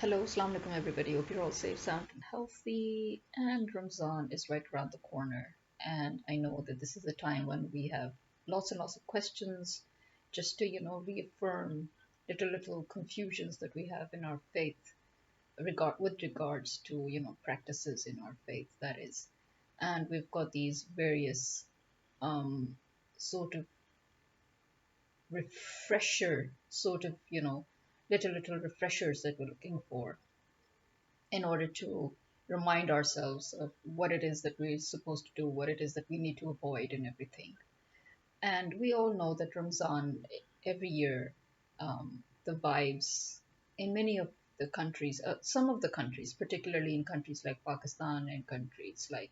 Hello, Assalamu alaikum everybody. Hope you're all safe, sound, and healthy. And Ramzan is right around the corner. And I know that this is a time when we have lots and lots of questions just to, reaffirm little confusions that we have in our faith with regards to, practices in our faith, that is. And we've got these various um, sort of refresher, little refreshers that we're looking for in order to remind ourselves of what it is that we're supposed to do, what it is that we need to avoid, and everything. And we all know that Ramzan, every year, the vibes in many of the countries, some of the countries, particularly in countries like Pakistan and countries like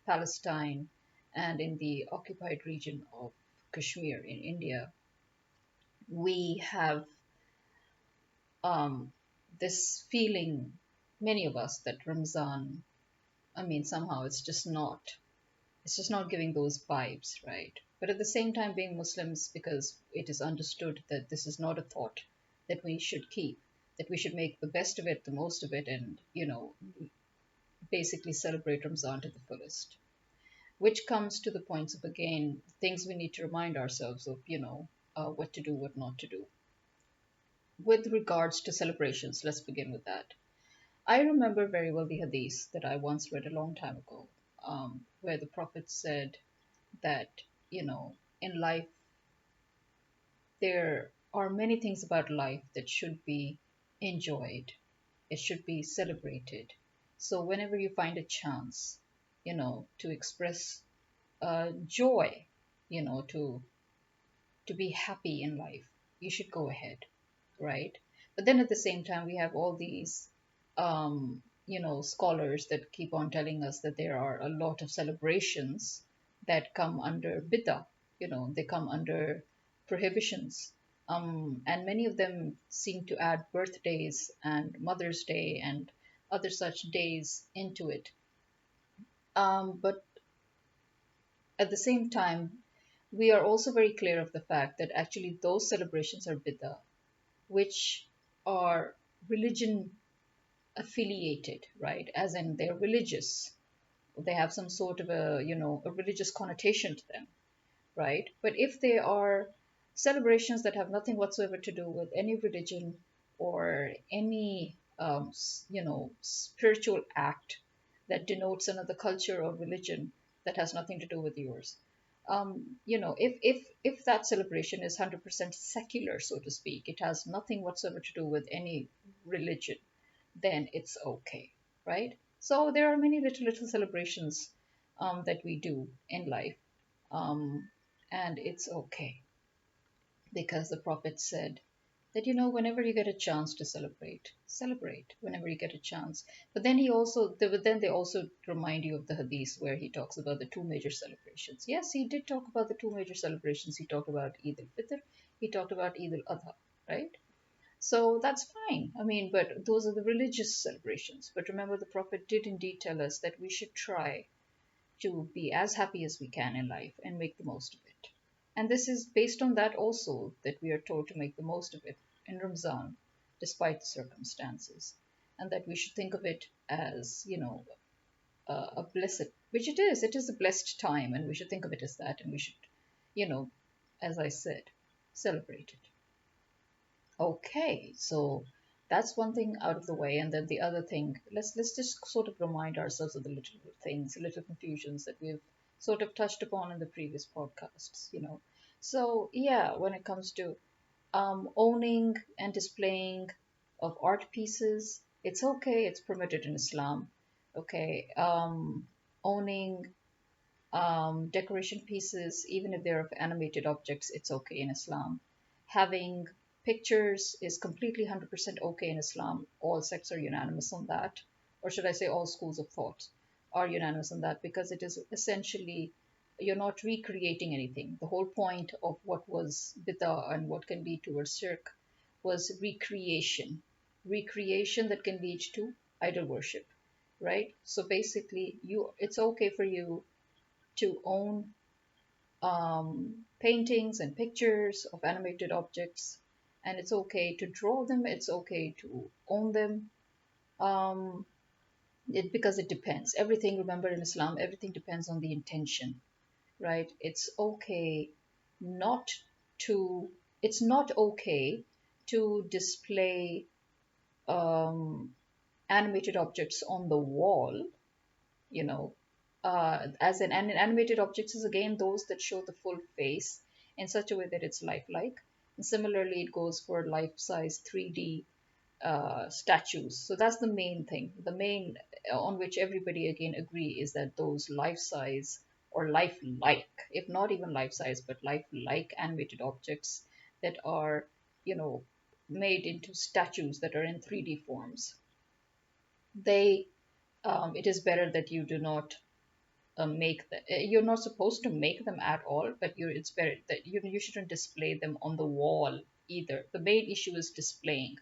Palestine, and in the occupied region of Kashmir in India, we have um, this feeling, many of us, that Ramzan, I mean, somehow it's just not giving those vibes, right? But at the same time, being Muslims, because it is understood that this is not a thought that we should keep, that we should make the best of it, the most of it, and, basically celebrate Ramzan to the fullest. Which comes to the points of, again, things we need to remind ourselves of, what to do, what not to do. With regards to celebrations, let's begin with that. I remember very well the hadith that I once read a long time ago, where the Prophet said that, in life, there are many things about life that should be enjoyed, it should be celebrated. So, whenever you find a chance, to express joy, to be happy in life, you should go ahead, right? But then at the same time, we have all these, scholars that keep on telling us that there are a lot of celebrations that come under bid'ah, they come under prohibitions. And many of them seem to add birthdays and Mother's Day and other such days into it. But at the same time, we are also very clear of the fact that actually those celebrations are bid'ah, which are religion affiliated, right? As in they're religious. They have some sort of a religious connotation to them, right? But if they are celebrations that have nothing whatsoever to do with any religion or any, spiritual act that denotes another culture or religion that has nothing to do with yours, if that celebration is 100% secular, so to speak, it has nothing whatsoever to do with any religion, then it's okay, right? So there are many little celebrations that we do in life, um, and it's okay because the Prophet said that, whenever you get a chance to celebrate whenever you get a chance. But then they also remind you of the hadith where he talks about the two major celebrations. Yes, he did talk about the two major celebrations. He talked about Eid al-Fitr, he talked about Eid al-Adha, right? So that's fine. I mean, but those are the religious celebrations. But remember, the Prophet did indeed tell us that we should try to be as happy as we can in life and make the most of it. And this is based on that also that we are told to make the most of it in Ramzan, despite the circumstances, and that we should think of it as, a blessed, which it is. It is a blessed time, and we should think of it as that, and we should, you know, as I said, celebrate it. Okay, so that's one thing out of the way, and then the other thing, let's just sort of remind ourselves of the little things, little confusions that we've sort of touched upon in the previous podcasts. So yeah, when it comes to owning and displaying of art pieces, it's okay, it's permitted in Islam. Okay, owning decoration pieces, even if they're of animated objects, it's okay in Islam. Having pictures is completely 100% okay in Islam. All sects are unanimous on that. Or should I say, all schools of thought are unanimous on that because it is essentially, you're not recreating anything. The whole point of what was bid'ah and what can lead towards shirk was recreation. Recreation that can lead to idol worship, right? So basically, it's okay for you to own paintings and pictures of animated objects, and it's okay to draw them, it's okay to own them, Um, because it depends. Everything, remember in Islam, everything depends on the intention, right? Not to, it's not okay to display um, animated objects on the wall, you know, as in animated objects is again those that show the full face in such a way that it's lifelike. And similarly, it goes for life-size 3D statues. So that's the main thing. The main on which everybody again agree is that those life-size or lifelike, if not even life-size, but lifelike animated objects that are, you know, made into statues that are in 3D forms, they it is better that you do not you're not supposed to make them at all, but it's better that you shouldn't display them on the wall either. The main issue is displaying,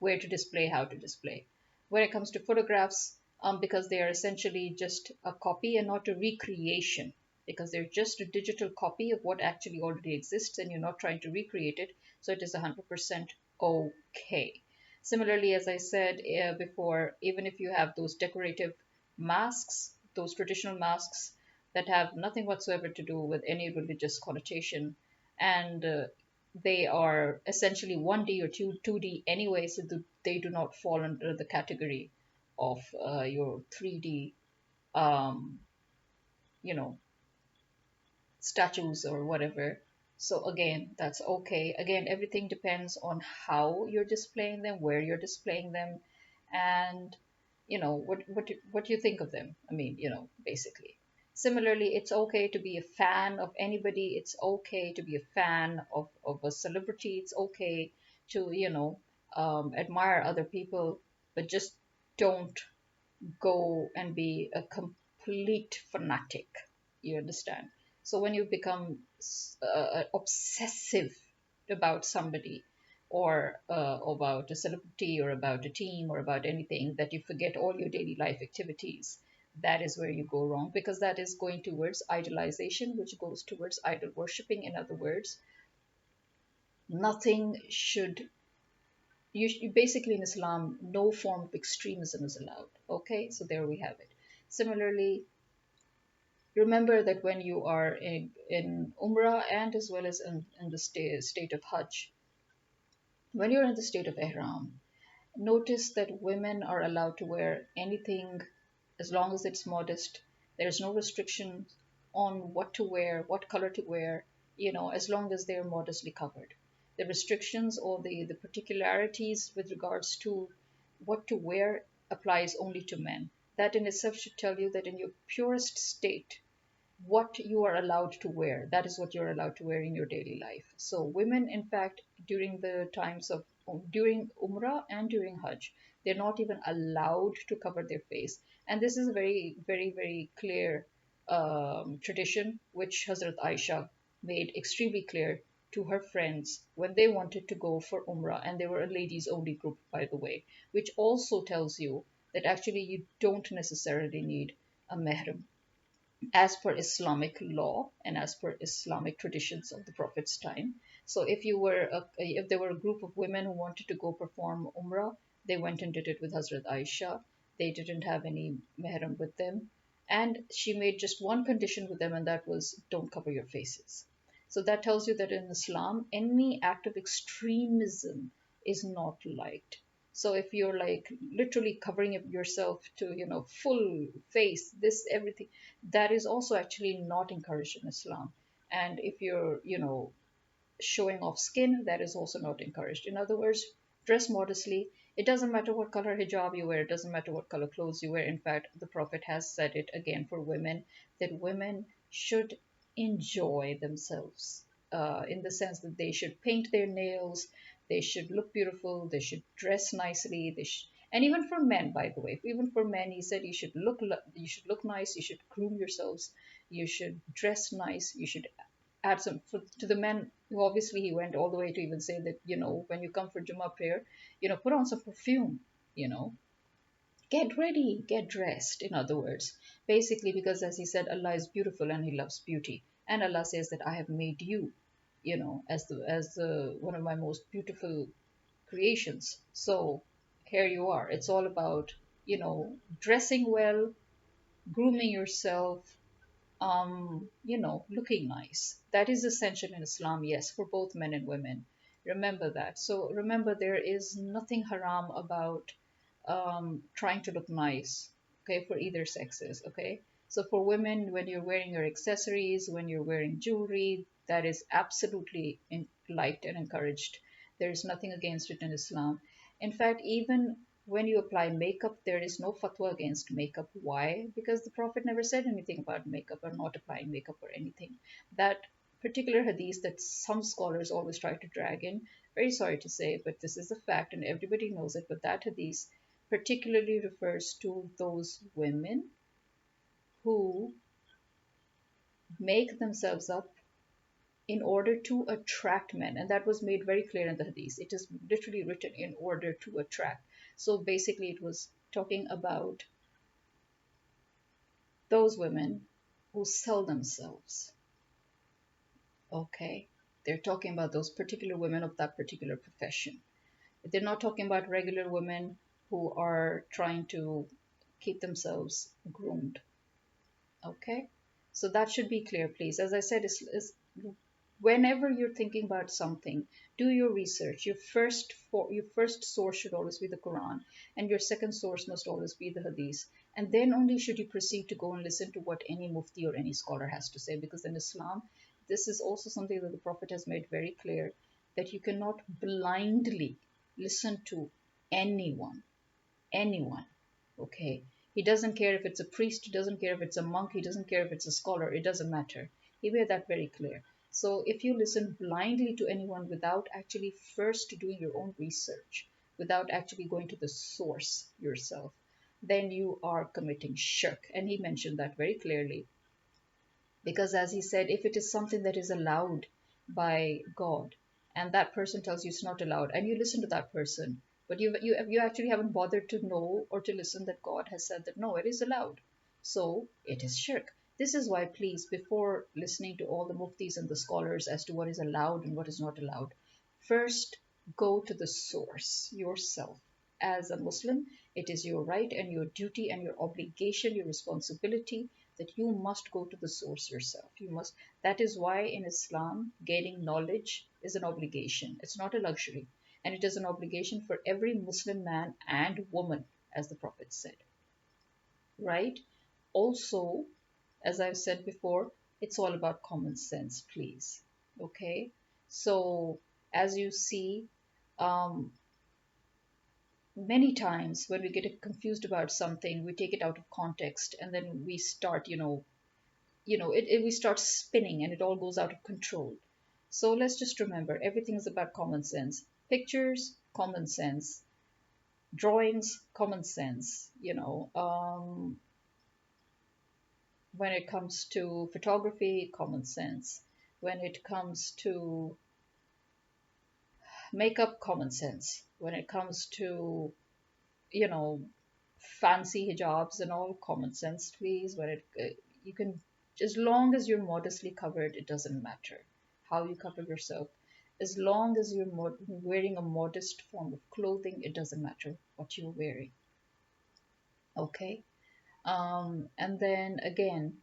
where to display, how to display. When it comes to photographs, because they are essentially just a copy and not a recreation, because they're just a digital copy of what actually already exists and you're not trying to recreate it, so it is 100% okay. Similarly, as I said before, even if you have those decorative masks, those traditional masks that have nothing whatsoever to do with any religious connotation, and they are essentially 1D or 2D anyway, so they do not fall under the category of your 3D, um, you know, statues or whatever. So again, that's okay. Again, everything depends on how you're displaying them, where you're displaying them, and what you think of them. I mean, basically. Similarly, it's okay to be a fan of anybody. It's okay to be a fan of a celebrity. It's okay to, admire other people, but just don't go and be a complete fanatic. You understand? So when you become obsessive about somebody, or about a celebrity, or about a team, or about anything, that you forget all your daily life activities, that is where you go wrong, because that is going towards idolization, which goes towards idol worshipping. In other words, nothing should basically in Islam, no form of extremism is allowed. Okay, so there we have it. Similarly, remember that when you are in Umrah, and as well as in the state of Hajj, when you're in the state of Ihram, notice that women are allowed to wear anything as long as it's modest. There's no restriction on what to wear, what color to wear, as long as they're modestly covered. The restrictions or the particularities with regards to what to wear applies only to men. That in itself should tell you that in your purest state, what you are allowed to wear. That is what you're allowed to wear in your daily life. So women, in fact, during the times of during Umrah and during Hajj, they're not even allowed to cover their face. And this is a very, very, very clear tradition which Hazrat Aisha made extremely clear to her friends when they wanted to go for Umrah, and they were a ladies only group, by the way, which also tells you that actually you don't necessarily need a mahram as per Islamic law and as per Islamic traditions of the Prophet's time. So if there were a group of women who wanted to go perform Umrah, they went and did it with Hazrat Aisha. They didn't have any mahram with them. And she made just one condition with them, and that was don't cover your faces. So that tells you that in Islam, any act of extremism is not liked. So if you're like literally covering yourself to, full face, this, everything, that is also actually not encouraged in Islam. And if you're, showing off skin, that is also not encouraged. In other words, dress modestly. It doesn't matter what color hijab you wear, it doesn't matter what color clothes you wear. In fact, the Prophet has said it again for women, that women should enjoy themselves, in the sense that they should paint their nails, they should look beautiful, they should dress nicely, and even for men, by the way, even for men, he said you should look nice, you should groom yourselves, you should dress nice, you should add some to the men who obviously he went all the way to even say that when you come for Jummah prayer, put on some perfume, you know get ready, get dressed, in other words, basically, because as he said, Allah is beautiful and he loves beauty, and Allah says that I have made you, as the one of my most beautiful creations. So here you are. It's all about, dressing well, grooming yourself, looking nice. That is essential in Islam, yes, for both men and women. Remember that. So remember, there is nothing haram about trying to look nice, okay, for either sexes, okay? So for women, when you're wearing your accessories, when you're wearing jewelry, that is absolutely liked and encouraged. There is nothing against it in Islam. In fact, even when you apply makeup, there is no fatwa against makeup. Why? Because the Prophet never said anything about makeup or not applying makeup or anything. That particular hadith that some scholars always try to drag in, very sorry to say, but this is a fact and everybody knows it, but that hadith particularly refers to those women who make themselves up in order to attract men. And that was made very clear in the hadith. It is literally written in order to attract. So basically, it was talking about those women who sell themselves. Okay? They're talking about those particular women of that particular profession. They're not talking about regular women who are trying to keep themselves groomed. Okay, so that should be clear, please. As I said, whenever you're thinking about something, do your research. Your first source should always be the Quran, and your second source must always be the Hadith. And then only should you proceed to go and listen to what any mufti or any scholar has to say, because in Islam, this is also something that the Prophet has made very clear, that you cannot blindly listen to anyone anyone. Okay. He doesn't care if it's a priest, he doesn't care if it's a monk, he doesn't care if it's a scholar, it doesn't matter. He made that very clear. So if you listen blindly to anyone without actually first doing your own research, without actually going to the source yourself, then you are committing shirk. And he mentioned that very clearly. Because as he said, if it is something that is allowed by God, and that person tells you it's not allowed, and you listen to that person, but you actually haven't bothered to know or to listen that God has said that no, it is allowed. So it is shirk. This is why, please, before listening to all the muftis and the scholars as to what is allowed and what is not allowed, first go to the source yourself. As a Muslim, it is your right and your duty and your obligation, your responsibility that you must go to the source yourself. You must. That is why in Islam, gaining knowledge is an obligation. It's not a luxury. And it is an obligation for every Muslim man and woman, as the Prophet said. Right? Also, as I've said before, it's all about common sense, please. Okay? So, as you see, um, many times when we get confused about something, we take it out of context and then we start, we start spinning and it all goes out of control. So let's just remember everything is about common sense. Pictures, common sense. Drawings, common sense. When it comes to photography, common sense. When it comes to makeup, common sense. When it comes to, you know, fancy hijabs and all, common sense, please. You can, as long as you're modestly covered, it doesn't matter how you cover yourself. As long as you're wearing a modest form of clothing, it doesn't matter what you're wearing. Okay. And then again,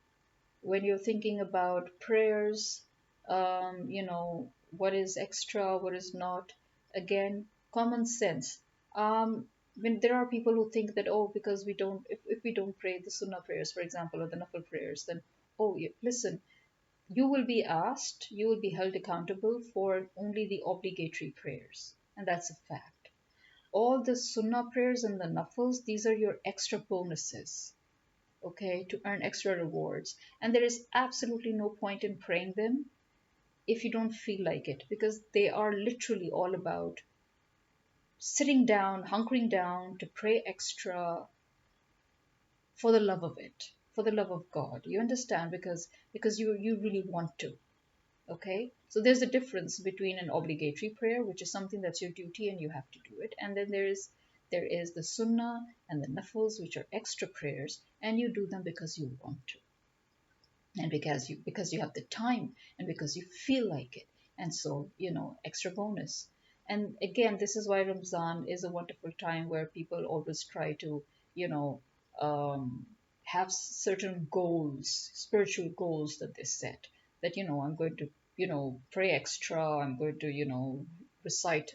when you're thinking about prayers, what is extra, what is not, again, common sense. When there are people who think that, oh, because if we don't pray the sunnah prayers, for example, or the nafil prayers, then, oh, listen, you will be held accountable for only the obligatory prayers. And that's a fact. All the sunnah prayers and the nafils, these are your extra bonuses, okay, to earn extra rewards. And there is absolutely no point in praying them if you don't feel like it, because they are literally all about sitting down, hunkering down to pray extra for the love of it, for the love of God. You understand? Because you really want to. Okay? So there's a difference between an obligatory prayer, which is something that's your duty and you have to do it, and then there is the sunnah and the nafils, which are extra prayers, and you do them because you want to, and because you have the time, and because you feel like it, and so extra bonus. And again, this is why Ramzan is a wonderful time where people always try to, you know, um, have certain goals, spiritual goals that they set. That, I'm going to, pray extra. I'm going to, recite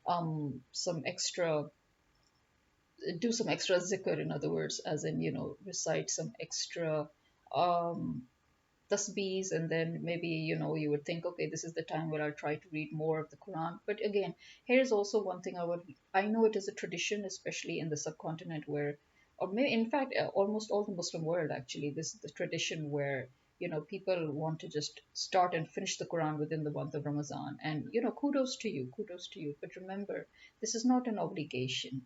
some extra, do some extra zikr, in other words, as in, recite some extra um, tasbees, and then maybe you would think, okay, this is the time where I'll try to read more of the Quran. But again, here's also one thing I know it is a tradition, especially in the subcontinent, where, or maybe in fact, almost all the Muslim world, actually, this is the tradition where people want to just start and finish the Quran within the month of Ramadan. And kudos to you, but remember, this is not an obligation,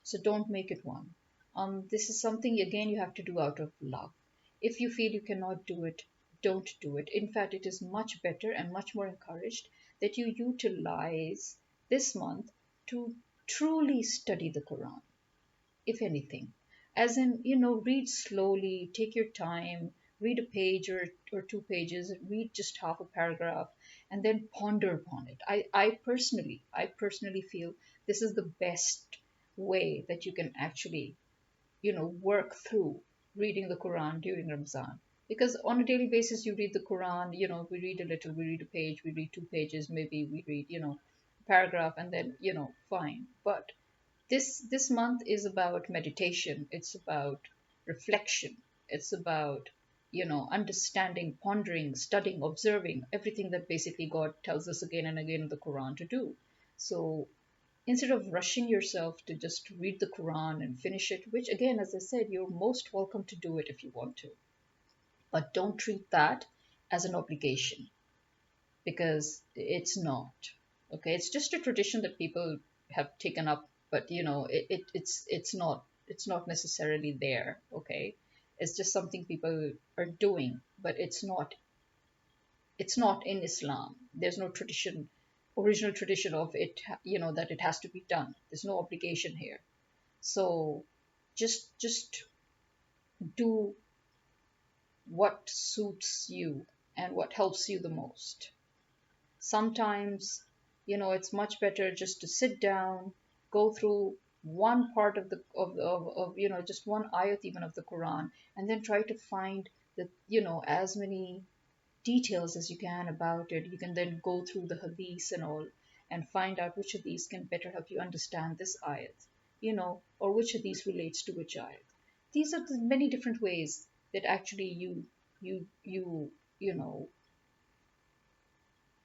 so don't make it one. This is something, again, you have to do out of love. If you feel you cannot do it, don't do it. In fact, it is much better and much more encouraged that you utilize this month to truly study the Quran, if anything. As in, read slowly, take your time, read a page or 2 pages, read just half a paragraph, and then ponder upon it. I personally feel this is the best way that you can actually, work through reading the Quran during Ramzan. Because on a daily basis, you read the Quran, we read a little, we read a page, we read 2 pages, maybe we read, a paragraph, and then, fine. But this month is about meditation, it's about reflection, it's about understanding, pondering, studying, observing everything that basically God tells us again and again in the Quran to do. So instead of rushing yourself to just read the Quran and finish it, which again, as I said, you're most welcome to do it if you want to, but don't treat that as an obligation, because it's not. Okay, it's just a tradition that people have taken up, but it's not necessarily there. Okay, it's just something people are doing, but it's not in Islam. There's no tradition, original tradition of it, that it has to be done. There's no obligation here. So just do what suits you and what helps you the most. Sometimes, it's much better just to sit down, go through one part of just one ayat even of the Quran, and then try to find the, as many details as you can about it. You can then go through the hadiths and all and find out which of these can better help you understand this ayat, or which of these relates to which ayat. These are the many different ways that actually you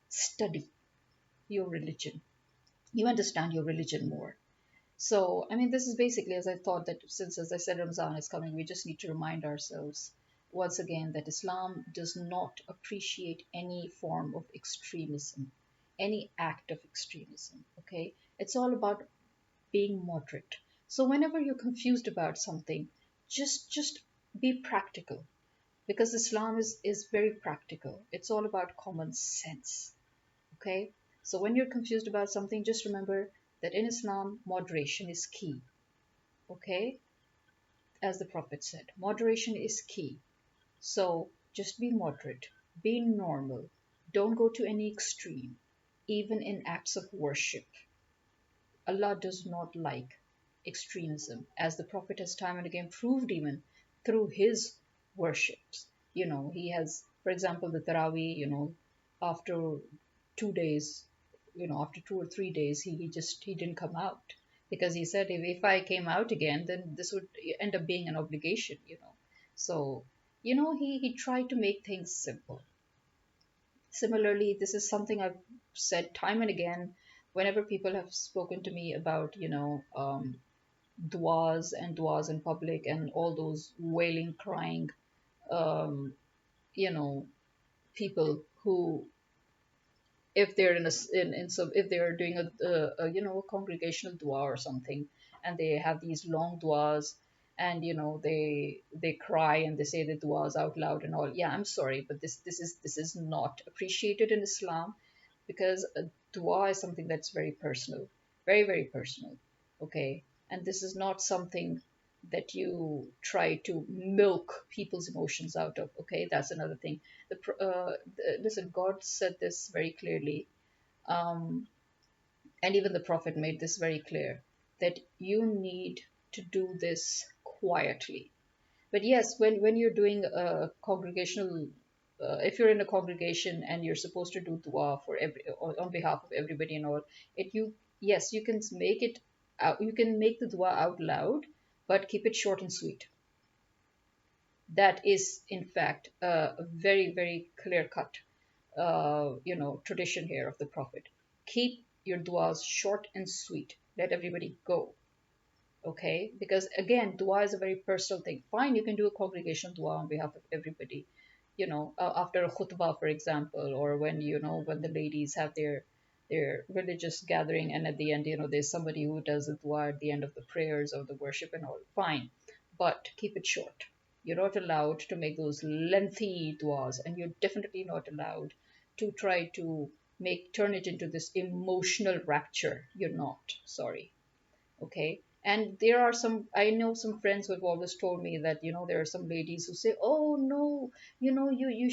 study your religion. You understand your religion more. So, I mean, this is basically, as I thought, that since, as I said, Ramzan is coming, we just need to remind ourselves once again that Islam does not appreciate any form of extremism, any act of extremism. Okay, it's all about being moderate. So, whenever you're confused about something, just be practical, because Islam is very practical. It's all about common sense. Okay, so when you're confused about something, just remember that in Islam, moderation is key. Okay, as the Prophet said, moderation is key. So just be moderate, be normal, don't go to any extreme, even in acts of worship. Allah does not like extremism, as the Prophet has time and again proved, even through his worships. He has, for example, the Taraweeh, after 2 days, after 2 or 3 days, he didn't come out, because he said, if I came out again, then this would end up being an obligation. So, he tried to make things simple. Similarly, this is something I've said time and again whenever people have spoken to me about, duas in public and all those wailing, crying, um, you know, people who, if they're in some, if they are doing a congregational dua or something, and they have these long duas, and they cry and they say the duas out loud and all. Yeah, I'm sorry, but this is not appreciated in Islam, because a dua is something that's very personal, very, very personal. Okay, and this is not something that you try to milk people's emotions out of. Okay, that's another thing. Listen, God said this very clearly. um, And even the Prophet made this very clear that you need to do this quietly. But yes, when you're doing a congregational, if you're in a congregation and you're supposed to do dua for every on behalf of everybody and all, it you yes you can make it out, you can make the dua out loud, but keep it short and sweet. That is in fact a very very clear cut, tradition here of the Prophet. Keep your duas short and sweet. Let everybody go. Okay, because again, dua is a very personal thing. Fine, you can do a congregational dua on behalf of everybody, after a khutbah, for example, or when the ladies have their religious gathering, and at the end, there's somebody who does a dua at the end of the prayers or the worship and all. Fine, but keep it short. You're not allowed to make those lengthy duas, and you're definitely not allowed to try to make turn it into this emotional rapture. You're not. Sorry. Okay. And there are some, I know some friends who have always told me that, there are some ladies who say, oh no, you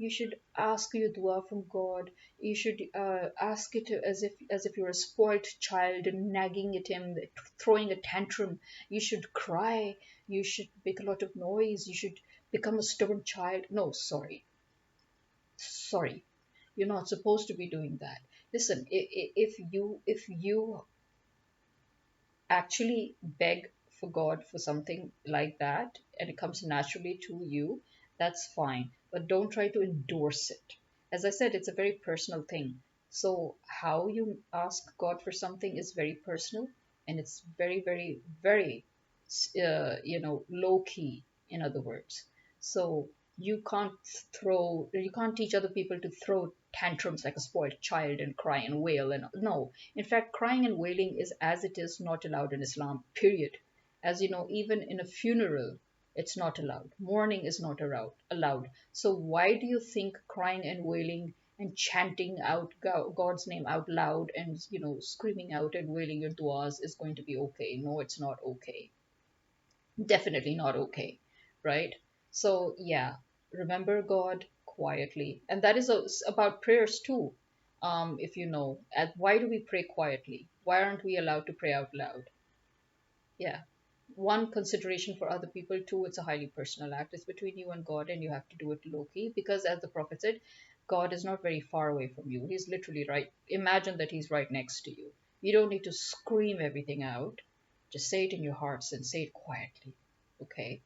should ask your dua from God. You should ask it as if you're a spoiled child and nagging at him, throwing a tantrum. You should cry. You should make a lot of noise. You should become a stubborn child. No, sorry. Sorry. You're not supposed to be doing that. Listen, if you actually beg for God for something like that and it comes naturally to you, that's fine. But don't try to endorse it. As I said, it's a very personal thing. So, how you ask God for something is very personal, and it's very, very, very, low key, in other words. So, you can't teach other people to throw tantrums like a spoiled child and cry and wail. And no, in fact, crying and wailing is as it is not allowed in Islam, period. As you know, even in a funeral, it's not allowed. Mourning is not allowed. So why do you think crying and wailing and chanting out God's name out loud and, screaming out and wailing your duas is going to be okay? No, it's not okay. Definitely not okay, right? So, yeah, remember God quietly. And that is about prayers too. If you know, why do we pray quietly? Why aren't we allowed to pray out loud? Yeah. One, consideration for other people. Two, it's a highly personal act. It's between you and God, and you have to do it low key because, as the Prophet said, God is not very far away from you. He's literally right. Imagine that He's right next to you. You don't need to scream everything out. Just say it in your hearts and say it quietly. Okay?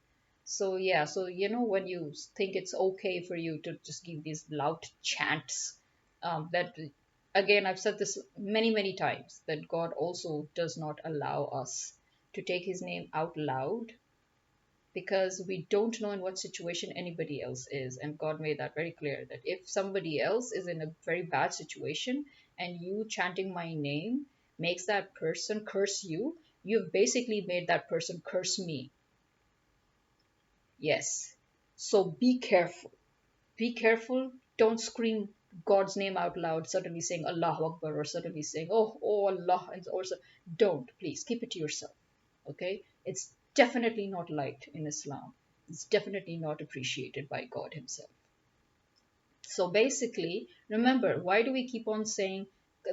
So, yeah, so when you think it's okay for you to just give these loud chants, that again, I've said this many, many times that God also does not allow us to take his name out loud because we don't know in what situation anybody else is. And God made that very clear that if somebody else is in a very bad situation and you chanting my name makes that person curse you, you've basically made that person curse me. Yes. So be careful. Be careful. Don't scream God's name out loud, suddenly saying Allahu Akbar or suddenly saying, oh Allah, and also don't, please keep it to yourself. Okay? It's definitely not liked in Islam. It's definitely not appreciated by God Himself. So basically, remember, why do we keep on saying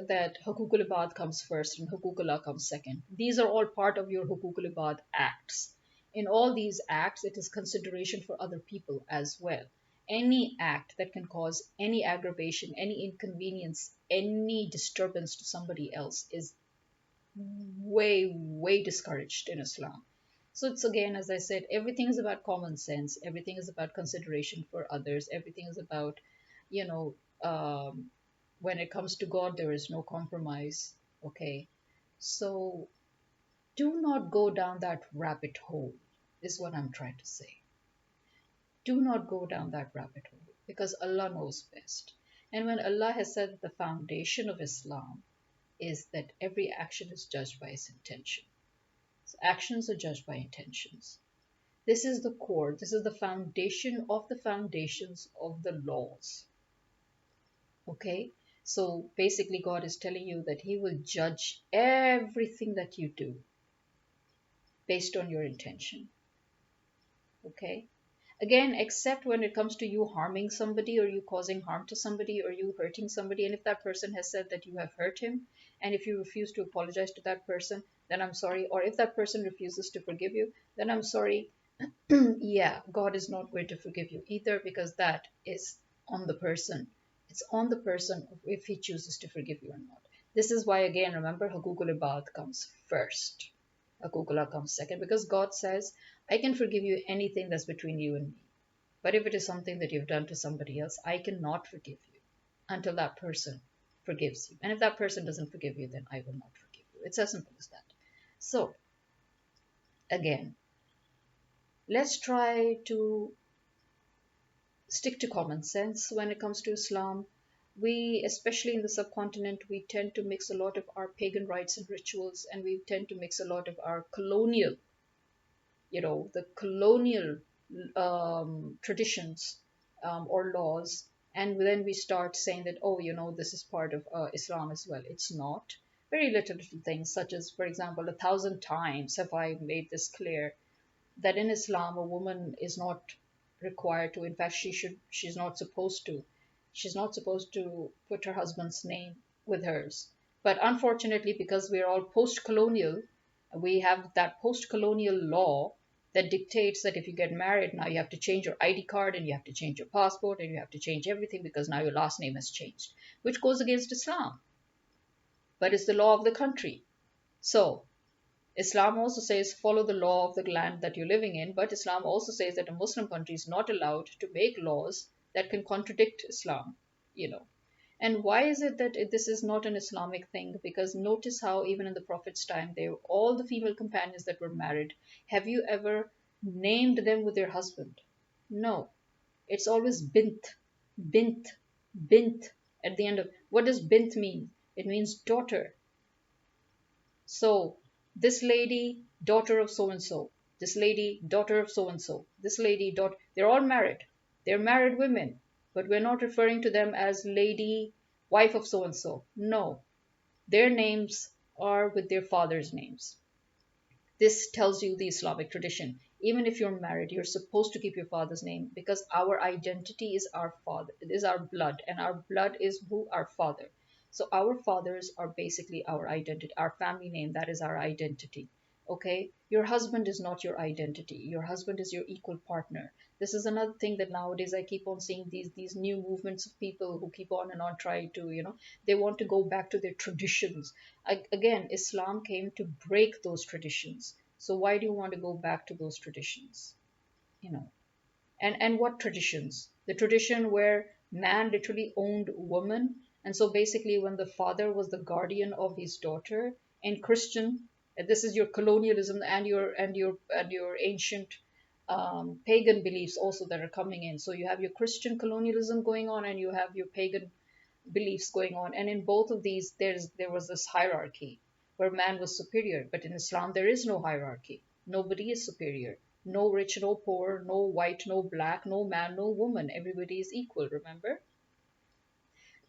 that Hukukul Ibad comes first and Hukukullah comes second? These are all part of your Hukukul Ibad acts. In all these acts, it is consideration for other people as well. Any act that can cause any aggravation, any inconvenience, any disturbance to somebody else is way, way discouraged in Islam. So it's again, as I said, everything is about common sense. Everything is about consideration for others. Everything is about, you know, when it comes to God, there is no compromise. Okay. So do not go down that rabbit hole, is what I'm trying to say. Do not go down that rabbit hole because Allah knows best. And when Allah has said the foundation of Islam is that every action is judged by its intention. So actions are judged by intentions. This is the core, this is the foundation of the foundations of the laws. Okay? So basically, God is telling you that He will judge everything that you do based on your intention. Okay? Again, except when it comes to you harming somebody or you causing harm to somebody or you hurting somebody. And if that person has said that you have hurt him, and if you refuse to apologize to that person, then I'm sorry. Or if that person refuses to forgive you, then I'm sorry. Yeah, God is not going to forgive you either, because that is on the person. It's on the person if he chooses to forgive you or not. This is why, again, remember, Hukukul Ibad comes first. Hukukullah comes second, because God says, I can forgive you anything that's between you and me. But if it is something that you've done to somebody else, I cannot forgive you until that person forgives you. And if that person doesn't forgive you, then I will not forgive you. It's as simple as that. So, again, let's try to stick to common sense when it comes to Islam. We, especially in the subcontinent, we tend to mix a lot of our pagan rites and rituals, and we tend to mix a lot of our colonial, the colonial traditions or laws. And then we start saying that, oh, this is part of Islam as well. It's not. Very little things, such as, for example, 1,000 times have I made this clear that in Islam, a woman is not required to. In fact, she's not supposed to. She's not supposed to put her husband's name with hers. But unfortunately, because we're all post-colonial, we have that post-colonial law that dictates that if you get married, now you have to change your ID card and you have to change your passport and you have to change everything because now your last name has changed, which goes against Islam. But it's the law of the country. So Islam also says follow the law of the land that you're living in, but Islam also says that a Muslim country is not allowed to make laws that can contradict Islam, you know. And why is it that this is not an Islamic thing? Because notice how even in the Prophet's time, they were all the female companions that were married. Have you ever named them with their husband? No. It's always bint, bint at the end of. What does bint mean? It means daughter. So, this lady, daughter of so and so. This lady, daughter of so and so. This lady, daughter. They're all married. They're married women. But we're not referring to them as lady, wife of so and so. No. Their names are with their father's names. This tells you the Islamic tradition. Even if you're married, you're supposed to keep your father's name, because our identity is our father, it is our blood, and our blood is who our father. So our fathers are basically our identity, our family name, that is our identity. Okay? Your husband is not your identity. Your husband is your equal partner. This is another thing that nowadays I keep on seeing these new movements of people who keep on and on trying to, they want to go back to their traditions. Again, Islam came to break those traditions. So why do you want to go back to those traditions? You know, and what traditions? The tradition where man literally owned woman, and so basically when the father was the guardian of his daughter. In Christian, this is your colonialism and your ancient pagan beliefs also that are coming in. So you have your Christian colonialism going on, and you have your pagan beliefs going on. And in both of these, there was this hierarchy where man was superior. But in Islam, there is no hierarchy. Nobody is superior. No rich, no poor, no white, no black, no man, no woman. Everybody is equal, remember?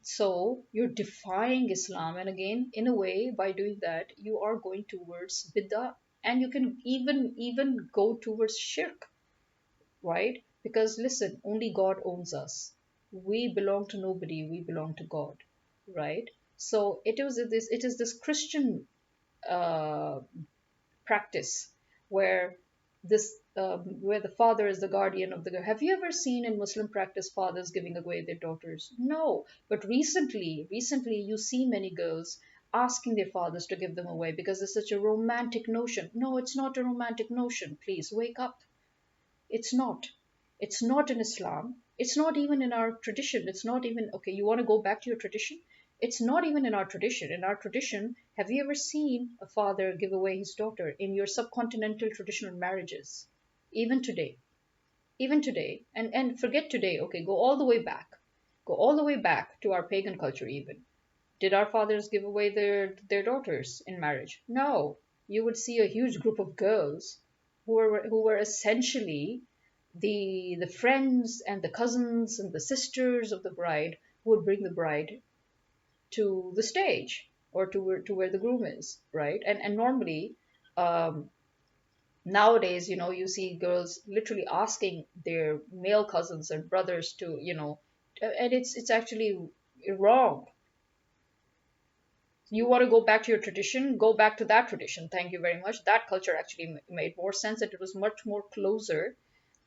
So you're defying Islam. And again, in a way, by doing that, you are going towards bid'ah. And you can even go towards shirk, right? Because listen, only God owns us. We belong to nobody, we belong to God, right? So it is this Christian uh, practice where where the father is the guardian of the girl. Have you ever seen in Muslim practice fathers giving away their daughters? No. But recently you see many girls asking their fathers to give them away because it's such a romantic notion. No, it's not a romantic notion. Please wake up. It's not. It's not in Islam. It's not even in our tradition. It's not even, okay, you want to go back to your tradition? It's not even in our tradition. In our tradition, have you ever seen a father give away his daughter in your subcontinental traditional marriages? Even today. Even today. And forget today, okay, go all the way back. Go all the way back to our pagan culture even. Did our fathers give away their daughters in marriage? No. You would see a huge group of girls who were essentially the friends and the cousins and the sisters of the bride who would bring the bride to the stage or to where the groom is, right? And normally, um, Nowadays, you see girls literally asking their male cousins and brothers to, and it's actually wrong. You want to go back to your tradition, go back to that tradition. Thank you very much. That culture actually made more sense, and it was much more closer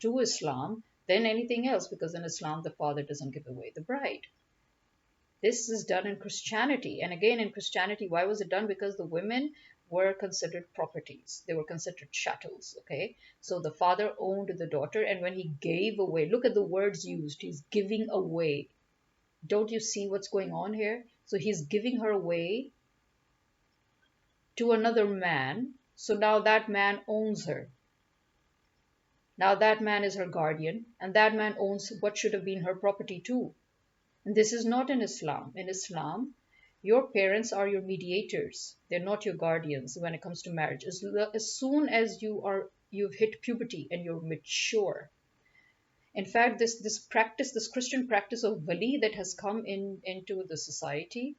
to Islam than anything else, because in Islam, the father doesn't give away the bride. This is done in Christianity. And again, in Christianity, why was it done? Because the women were considered properties, they were considered chattels. Okay. So the father owned the daughter, and when he gave away, look at the words used, he's giving away. Don't you see what's going on here? So he's giving her away to another man. So now that man owns her. Now that man is her guardian, and that man owns what should have been her property too. And this is not in Islam. In Islam, your parents are your mediators. They're not your guardians when it comes to marriage. As soon as you've hit puberty and you're mature. In fact, this practice, this Christian practice of wali that has come into the society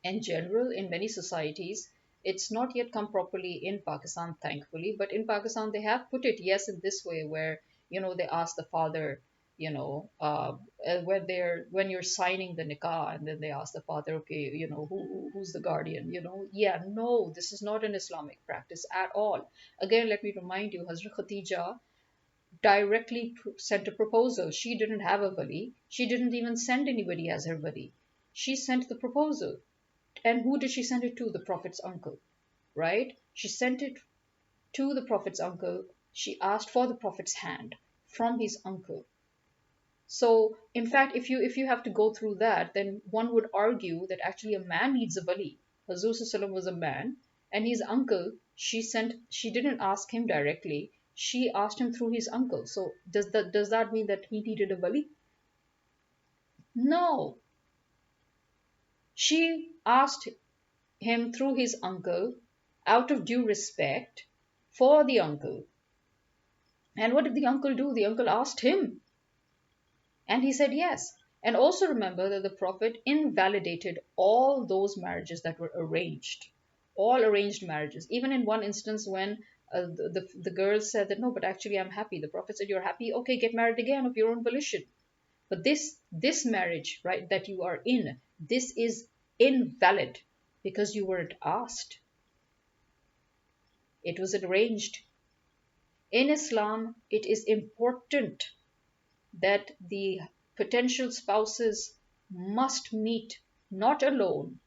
in general, in many societies, it's not yet come properly in Pakistan, thankfully. But in Pakistan, they have put it, yes, in this way, where they ask the father, when you're signing the nikah, and then they ask the father, okay, who's the guardian? Yeah, no, this is not an Islamic practice at all. Again, let me remind you, Hazrat Khatija directly sent a proposal. She didn't have a wali. She didn't even send anybody as her wali. She sent the proposal. And who did she send it to? The Prophet's uncle, right? She sent it to the Prophet's uncle. She asked for the Prophet's hand from his uncle. So, in fact, if you have to go through that, then one would argue that actually a man needs a wali. Hazur was a man, and his uncle, she didn't ask him directly. She asked him through his uncle. So does that mean that he needed a wali? No. She asked him through his uncle out of due respect for the uncle. And what did the uncle do? The uncle asked him, and he said yes. And also remember that the Prophet invalidated all those marriages that were arranged, all arranged marriages. Even in one instance, when the girl said that no, but actually I'm happy. The Prophet said, you're happy? Okay, get married again of your own volition. But this marriage, right, that you are in, this is invalid because you weren't asked. It was arranged. In Islam, it is important that the potential spouses must meet, not alone,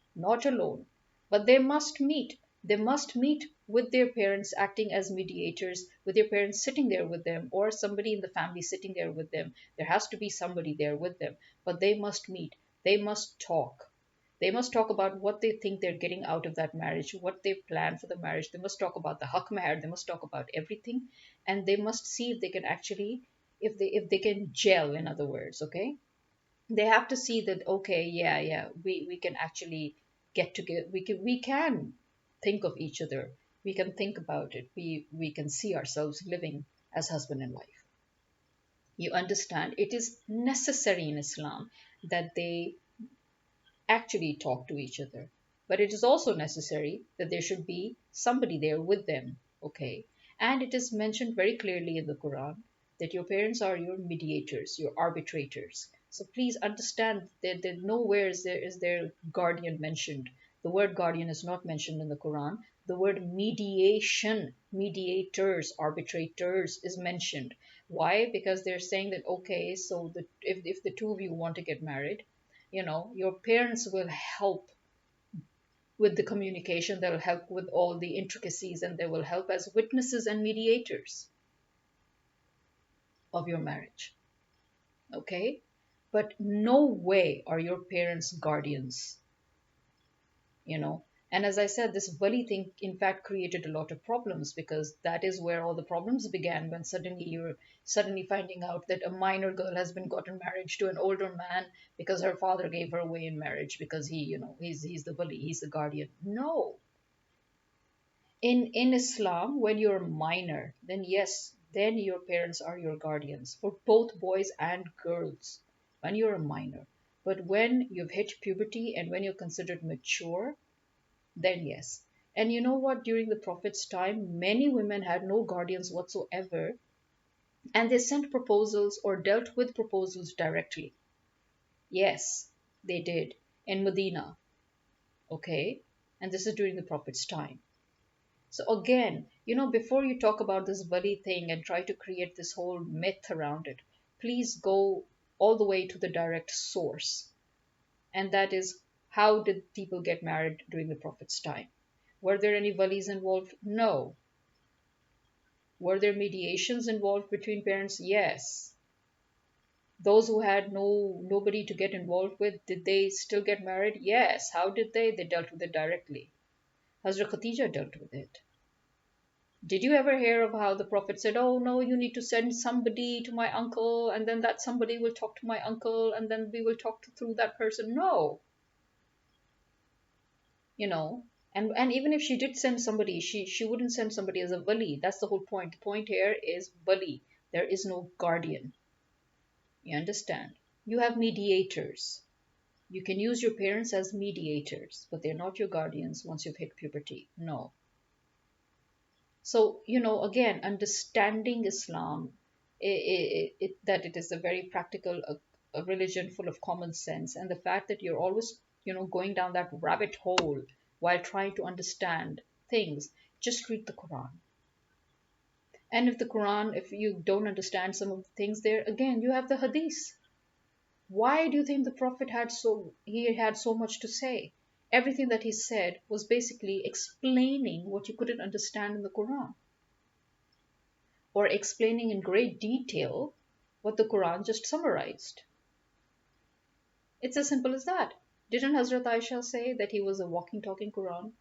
but they must meet. They must meet with their parents acting as mediators, with their parents sitting there with them, or somebody in the family sitting there with them. There has to be somebody there with them, but they must meet. They must talk. They must talk about what they think they're getting out of that marriage, what they plan for the marriage. They must talk about the haq mahar. They must talk about everything, and they must see if they can actually, if they can gel. In other words, okay, they have to see that okay, yeah, we can actually get together. We can think of each other. We can think about it. We can see ourselves living as husband and wife. You understand? It is necessary in Islam that they actually talk to each other. But it is also necessary that there should be somebody there with them, okay? And it is mentioned very clearly in the Quran that your parents are your mediators, your arbitrators. So please understand that nowhere is there guardian mentioned. The word guardian is not mentioned in the Quran. The word mediation, mediators, arbitrators is mentioned. Why? Because they're saying that okay, so if the two of you want to get married, your parents will help with the communication, they'll help with all the intricacies, and they will help as witnesses and mediators of your marriage. Okay? But no way are your parents guardians, you know. And as I said, this Wali thing, in fact, created a lot of problems, because that is where all the problems began, when suddenly you're suddenly finding out that a minor girl has been gotten married to an older man because her father gave her away in marriage because he's the Wali, he's the guardian. No. In Islam, when you're minor, then yes, then your parents are your guardians for both boys and girls when you're a minor. But when you've hit puberty and when you're considered mature, then yes, And you know what? During the Prophet's time, many women had no guardians whatsoever, and they sent proposals or dealt with proposals directly. Yes, they did in Medina, okay? And this is during the Prophet's time. So again, before you talk about this Wali thing and try to create this whole myth around it, please go all the way to the direct source. And that is, how did people get married during the Prophet's time? Were there any Walis involved? No. Were there mediations involved between parents? Yes. Those who had nobody to get involved with, did they still get married? Yes. How did they? They dealt with it directly. Hazrat Khatija dealt with it. Did you ever hear of how the Prophet said, "Oh no, you need to send somebody to my uncle, and then that somebody will talk to my uncle, and then we will talk through that person"? No, you know. And even if she did send somebody, she wouldn't send somebody as a wali. That's the whole point. The point here is wali. There is no guardian. You understand? You have mediators. You can use your parents as mediators, but they're not your guardians once you've hit puberty. No. So, again, understanding Islam, that it is a very practical a religion full of common sense, and the fact that you're always, going down that rabbit hole while trying to understand things, just read the Quran. And if the Quran, if you don't understand some of the things there, again, you have the Hadith. Why do you think the Prophet he had so much to say? Everything that he said was basically explaining what you couldn't understand in the Quran, or explaining in great detail what the Quran just summarized. It's as simple as that. Didn't Hazrat Aisha say that he was a walking, talking Quran?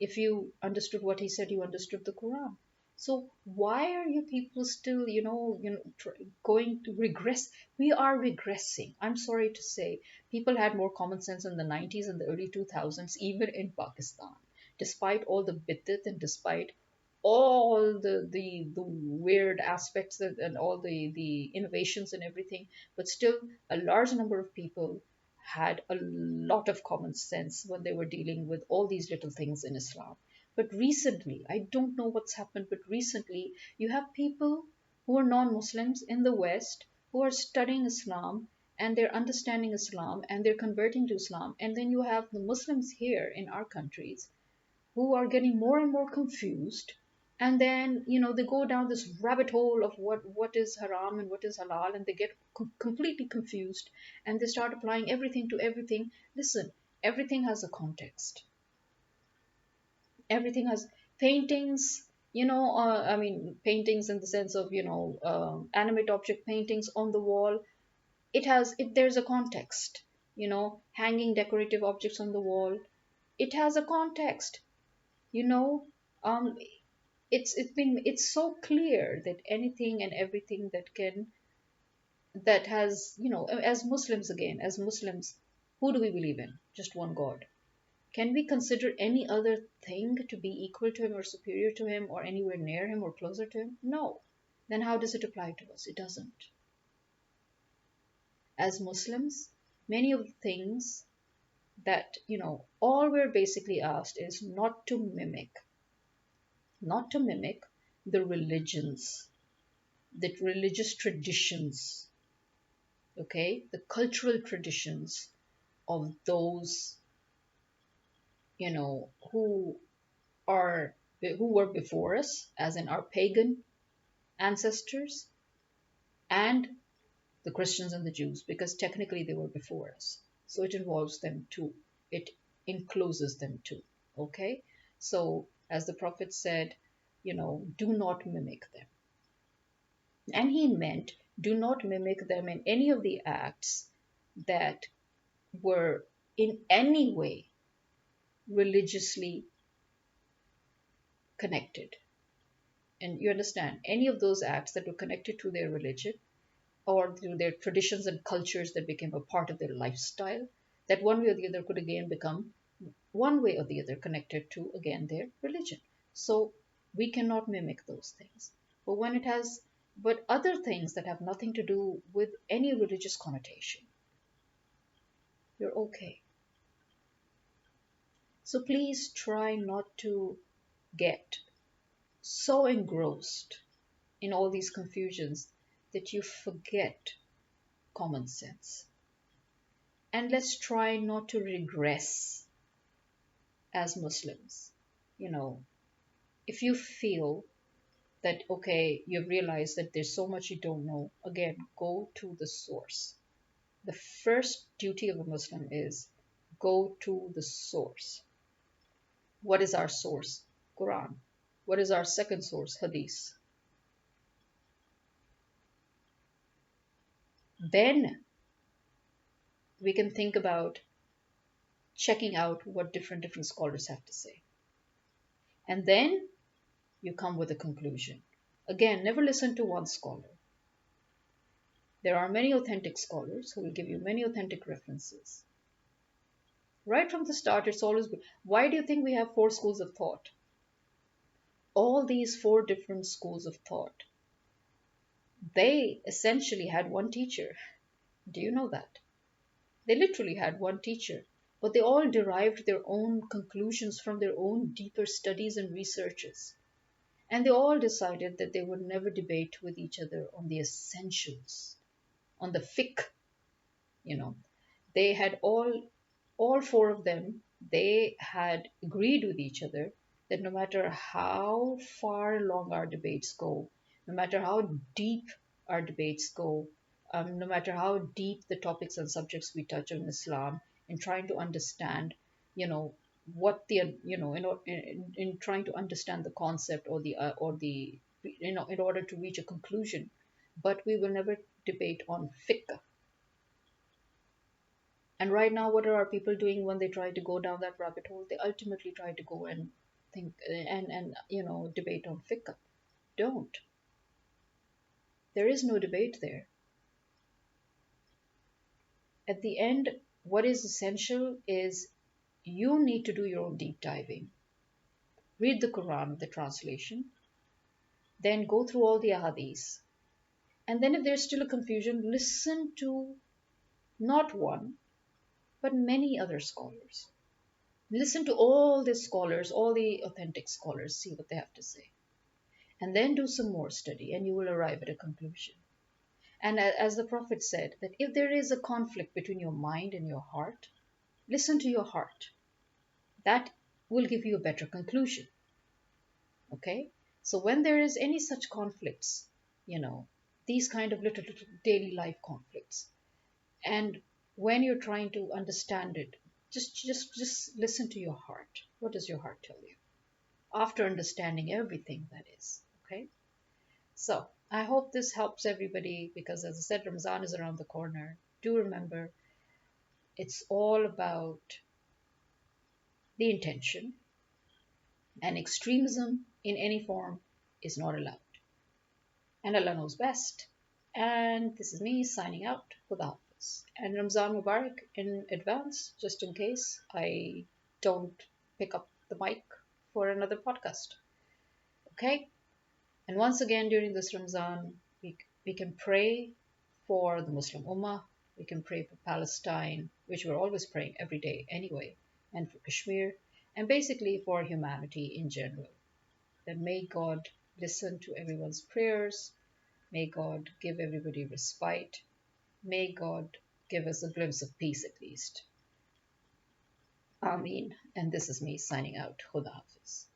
If you understood what he said, you understood the Quran. So why are you people still, going to regress? We are regressing. I'm sorry to say, people had more common sense in the 90s and the early 2000s, even in Pakistan, despite all the bid'at and despite all the weird aspects and all the innovations and everything, but still a large number of people had a lot of common sense when they were dealing with all these little things in Islam. But recently, I don't know what's happened, but recently you have people who are non-Muslims in the West who are studying Islam, and they're understanding Islam, and they're converting to Islam. And then you have the Muslims here in our countries who are getting more and more confused, and then they go down this rabbit hole of what is haram and what is halal, and they get completely confused, and they start applying everything to everything. Listen, everything has a context. Everything has paintings, I mean, paintings in the sense of animate object paintings on the wall. There's a context. Hanging decorative objects on the wall, it has a context. you know um it's so clear that anything and everything that has, as Muslims, again, as Muslims, who do we believe in? Just one God. Can we consider any other thing to be equal to him or superior to him or anywhere near him or closer to him? No. Then how does it apply to us? It doesn't. As Muslims, many of the things that, all we're basically asked is not to mimic the religions, the religious traditions, okay, the cultural traditions of those, who who were before us, as in our pagan ancestors, and the Christians and the Jews, because technically they were before us. So it involves them too. It encloses them too. Okay? So, as the Prophet said, do not mimic them. And he meant, do not mimic them in any of the acts that were in any way religiously connected. And you understand, any of those acts that were connected to their religion or to their traditions and cultures that became a part of their lifestyle, that one way or the other could again become one way or the other connected to, again, their religion. So we cannot mimic those things. But other things that have nothing to do with any religious connotation, you're okay. So please try not to get so engrossed in all these confusions that you forget common sense. And let's try not to regress as Muslims. You know, if you feel that, okay, you've realized that there's so much you don't know, again, go to the source. The first duty of a Muslim is go to the source. What is our source? Quran. What is our second source? Hadith. Then we can think about checking out what different scholars have to say. And then you come with a conclusion. Again, never listen to one scholar. There are many authentic scholars who will give you many authentic references. Right from the start, it's always good. Why do you think we have four schools of thought? All these four different schools of thought, they essentially had one teacher. Do you know that? They literally had one teacher, but they all derived their own conclusions from their own deeper studies and researches. And they all decided that they would never debate with each other on the essentials, on the fiqh, you know. They had all four of them, they had agreed with each other that no matter how far along our debates go, no matter how deep our debates go, no matter how deep the topics and subjects we touch on Islam, in trying to understand, you know, what the, you know, in trying to understand the concept or the, you know, in order to reach a conclusion, but we will never debate on fiqh. And right now, what are our people doing when they try to go down that rabbit hole? They ultimately try to go and think and you know, debate on fiqh. Don't. There is no debate there. At the end, what is essential is you need to do your own deep diving. Read the Quran, the translation, then go through all the ahadith. And then if there's still a confusion, listen to not one, but many other scholars. Listen to all the scholars, all the authentic scholars, see what they have to say. And then do some more study, and you will arrive at a conclusion. And as the Prophet said, that if there is a conflict between your mind and your heart, listen to your heart. That will give you a better conclusion. Okay? So when there is any such conflicts, you know, these kind of little daily life conflicts, and when you're trying to understand it, just listen to your heart. What does your heart tell you? After understanding everything, that is. Okay? So I hope this helps everybody because, as I said, Ramadan is around the corner. Do remember, it's all about the intention, and extremism in any form is not allowed. And Allah knows best. And this is me signing out for the Hafiz. And Ramadan Mubarak in advance, just in case I don't pick up the mic for another podcast. Okay? And once again, during this Ramzan, we can pray for the Muslim Ummah, we can pray for Palestine, which we're always praying every day anyway, and for Kashmir, and basically for humanity in general. That may God listen to everyone's prayers, may God give everybody respite, may God give us a glimpse of peace at least. Ameen. And this is me signing out. Khuda Hafiz.